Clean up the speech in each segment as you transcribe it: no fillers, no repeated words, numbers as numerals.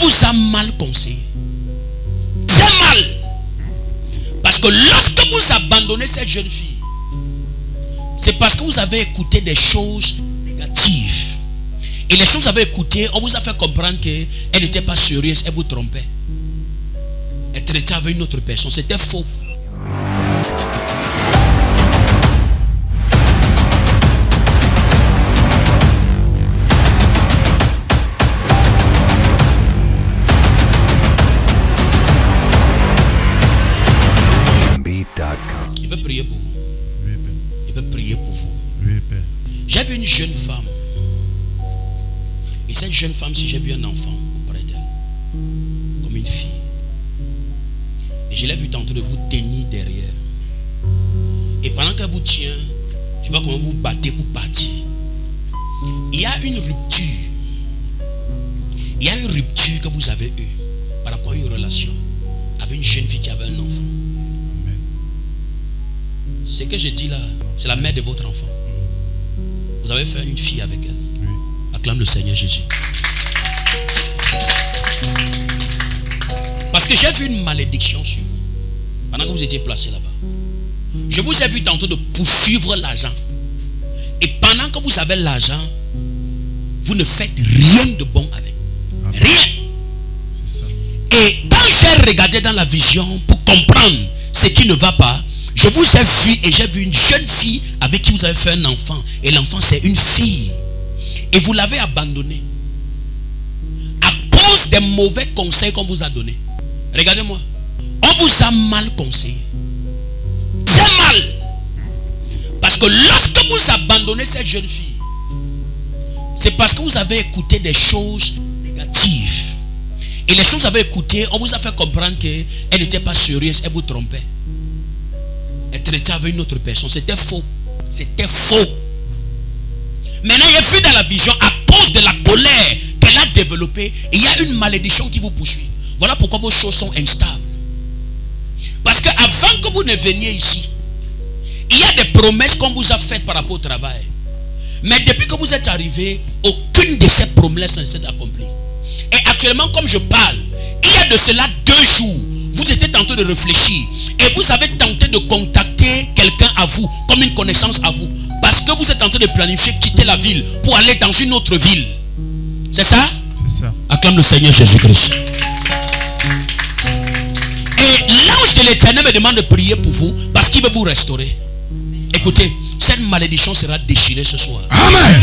vous a mal conseillé. Très mal. Parce que lorsque vous abandonnez cette jeune fille, c'est parce que vous avez écouté des choses négatives. Et les choses que vous avez écoutées, on vous a fait comprendre qu'elle n'était pas sérieuse, elle vous trompait. Elle traitait avec une autre personne, c'était faux. Je peux prier pour vous. Oui, Père. Je peux prier pour vous. Oui, Père. J'ai vu une jeune femme. Et cette jeune femme, si j'ai vu un enfant auprès d'elle, comme une fille, et je l'ai vu tenter de vous tenir derrière. Et pendant qu'elle vous tient, je vois comment vous battez pour partir. Il y a une rupture. Il y a une rupture que vous avez eue par rapport à une relation avec une jeune fille qui avait un enfant. Amen. Ce que je dis là, c'est la mère de votre enfant. Vous avez fait une fille avec elle. Oui. Acclame le Seigneur Jésus. Parce que j'ai vu une malédiction sur vous pendant que vous étiez placé là-bas. Je vous ai vu tantôt de poursuivre l'argent. Et pendant que vous avez l'argent, vous ne faites rien de bon avec. Amen. Rien. C'est ça. Et quand j'ai regardé dans la vision pour comprendre ce qui ne va pas, je vous ai vu et j'ai vu une jeune fille avec qui vous avez fait un enfant. Et l'enfant c'est une fille. Et vous l'avez abandonné à cause des mauvais conseils qu'on vous a donnés. Regardez-moi. On vous a mal conseillé. Très mal. Parce que lorsque vous abandonnez cette jeune fille, c'est parce que vous avez écouté des choses négatives. Et les choses que vous avez écoutées, on vous a fait comprendre qu'elle n'était pas sérieuse, elle vous trompait. Elle traitait avec une autre personne. C'était faux. C'était faux. Maintenant, il y a vu dans la vision, à cause de la colère qu'elle a développée, il y a une malédiction qui vous poursuit. Voilà pourquoi vos choses sont instables. Parce qu'avant que vous ne veniez ici, il y a des promesses qu'on vous a faites par rapport au travail. Mais depuis que vous êtes arrivé, aucune de ces promesses ne s'est accomplie. Et actuellement, comme je parle, il y a de cela 2 jours, vous étiez tenté de réfléchir. Et vous avez tenté de contacter quelqu'un à vous, comme une connaissance à vous. Parce que vous êtes en train de planifier quitter la ville pour aller dans une autre ville. C'est ça? C'est ça. Acclame le Seigneur Jésus-Christ. Et l'ange de l'Éternel me demande de prier pour vous parce qu'il veut vous restaurer. Écoutez, cette malédiction sera déchirée ce soir. Amen.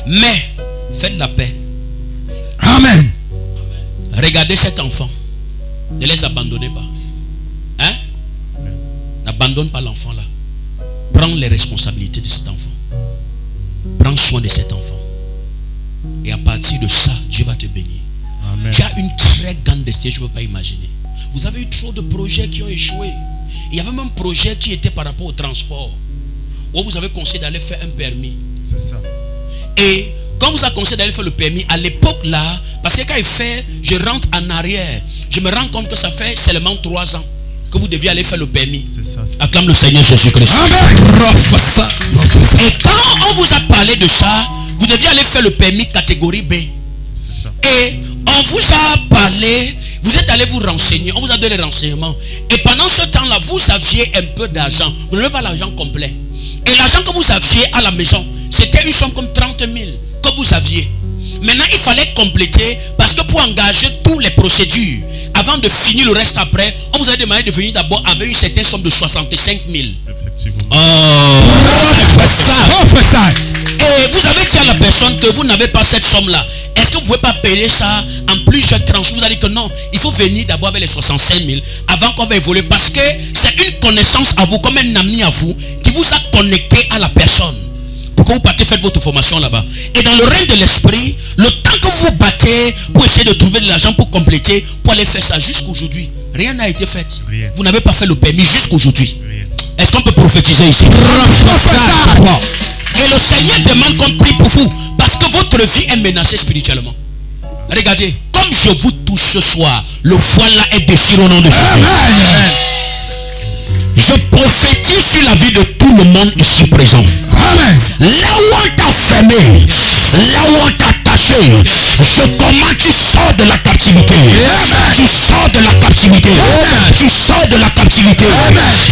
Mais faites la paix. Amen. Regardez cet enfant. Ne les abandonnez pas. Hein? N'abandonne pas l'enfant là. Prends les responsabilités de cet enfant. Prends soin de cet enfant. Et à partir de ça, Dieu va te bénir. Amen. Tu as une très grande destinée, je ne peux pas imaginer. Vous avez eu trop de projets qui ont échoué. Il y avait même un projet qui était par rapport au transport. Où vous avez conseillé d'aller faire un permis. C'est ça. Et quand vous avez conseillé d'aller faire le permis, à l'époque là, parce que quand il fait, je rentre en arrière, je me rends compte que ça fait seulement 3 ans que vous deviez aller faire le permis. C'est ça. Acclame le Seigneur Jésus-Christ. Et quand on vous a parlé de ça, vous deviez aller faire le permis catégorie B. C'est ça. Et on vous a parlé, vous êtes allé vous renseigner, on vous a donné les renseignements. Et pendant ce temps-là, vous aviez un peu d'argent. Vous n'avez pas l'argent complet. Et l'argent que vous aviez à la maison, c'était une somme comme 30 000 que vous aviez. Maintenant, il fallait compléter parce que pour engager toutes les procédures, avant de finir le reste après, on vous a demandé de venir d'abord avec une certaine somme de 65 000. Effectivement. Et vous avez dit à la personne que vous n'avez pas cette somme-là. Est-ce que vous ne pouvez pas payer ça en plusieurs tranches? Vous allez dire que non, il faut venir d'abord avec les 65 000 avant qu'on va évoluer. Parce que c'est une connaissance à vous, comme un ami à vous, qui vous a connecté à la personne. Pour que vous partez faire votre formation là-bas. Et dans le règne de l'esprit, le temps que vous battez pour essayer de trouver de l'argent pour compléter, pour aller faire ça jusqu'aujourd'hui, rien n'a été fait. Rien. Vous n'avez pas fait le permis jusqu'aujourd'hui. Rien. Est-ce qu'on peut prophétiser ici? Et le Seigneur demande qu'on prie pour vous parce que votre vie est menacée spirituellement. Regardez, comme je vous touche ce soir, le voile là est déchiré au nom de Jésus. Je prophétise sur la vie de tout le monde ici présent. Amen. Là où on t'a fermé, là où on t'a caché, Amen. Je commande, tu sors de la captivité. Tu sors de la captivité. Tu sors de la captivité.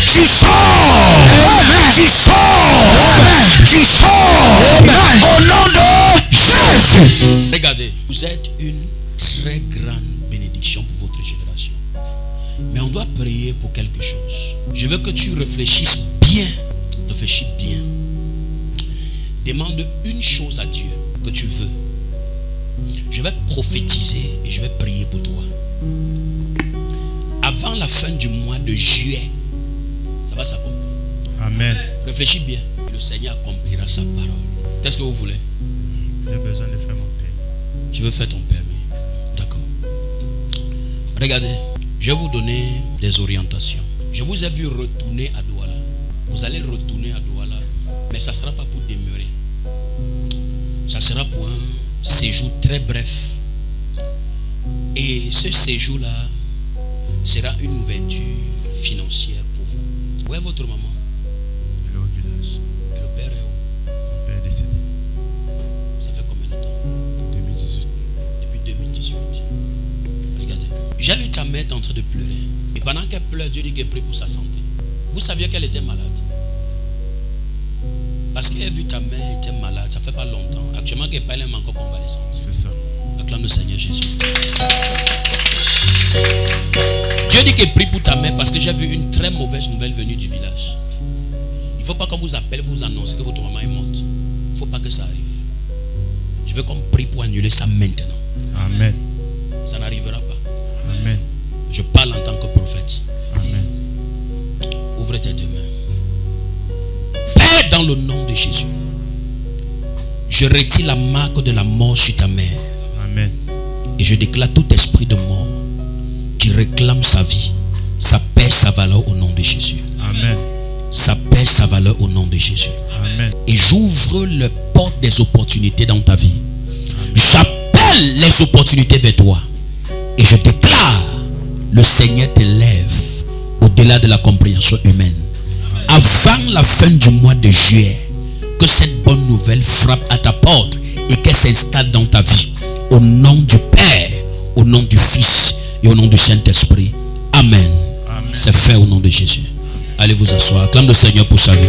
Tu sors. Tu sors. Tu sors. Au nom de Jésus. Regardez, vous êtes une très grande bénédiction pour votre génération. Mais on doit prier pour quelque chose. Je veux que tu réfléchisses bien. Réfléchis bien. Demande une chose à Dieu que tu veux. Je vais prophétiser et je vais prier pour toi. Avant la fin du mois de juillet, ça va s'accomplir. Amen. Réfléchis bien. Et le Seigneur accomplira sa parole. Qu'est-ce que vous voulez? J'ai besoin de faire mon permis. Je veux faire ton permis. D'accord. Regardez, je vais vous donner des orientations. Je vous ai vu retourner à Douala. Vous allez retourner à Douala, mais ça ne sera pas pour demeurer. Ça sera pour un séjour très bref. Et ce séjour-là sera une ouverture financière pour vous. Où est votre maman? Elle est au village. Et le père est où? Mon père est décédé. Ça fait combien de temps? 2018. Depuis 2018. Regardez. J'ai vu ta mère en train de pleurer. Et pendant qu'elle pleure, Dieu dit qu'elle prie pour sa santé. Vous saviez qu'elle était malade? Parce qu'il a vu ta mère était malade, ça fait pas longtemps. Actuellement, qu'elle parle même encore convalescente. C'est ça. Acclame le Seigneur Jésus. Dieu dit qu'il prie pour ta mère parce que j'ai vu une très mauvaise nouvelle venue du village. Il ne faut pas qu'on vous appelle, vous annonce que votre maman est morte. Il ne faut pas que ça arrive. Je veux qu'on prie pour annuler ça maintenant. Amen. Ça n'arrivera pas. Amen. Je parle en tant que prophète. Amen. Ouvre tes deux mains. Père, dans le nom de Jésus, je retire la marque de la mort sur ta mère. Amen. Et je déclare tout esprit de mort qui réclame sa vie, ça perd sa valeur au nom de Jésus. Amen. Ça perd sa valeur au nom de Jésus. Amen. Et j'ouvre le porte des opportunités dans ta vie. J'appelle les opportunités vers toi. Et je déclare, le Seigneur t'élève au-delà de la compréhension humaine. Avant la fin du mois de juillet, que cette bonne nouvelle frappe à ta porte et qu'elle s'installe dans ta vie. Au nom du Père, au nom du Fils et au nom du Saint-Esprit. Amen. Amen. C'est fait au nom de Jésus. Allez vous asseoir. Acclame le Seigneur pour sa vie.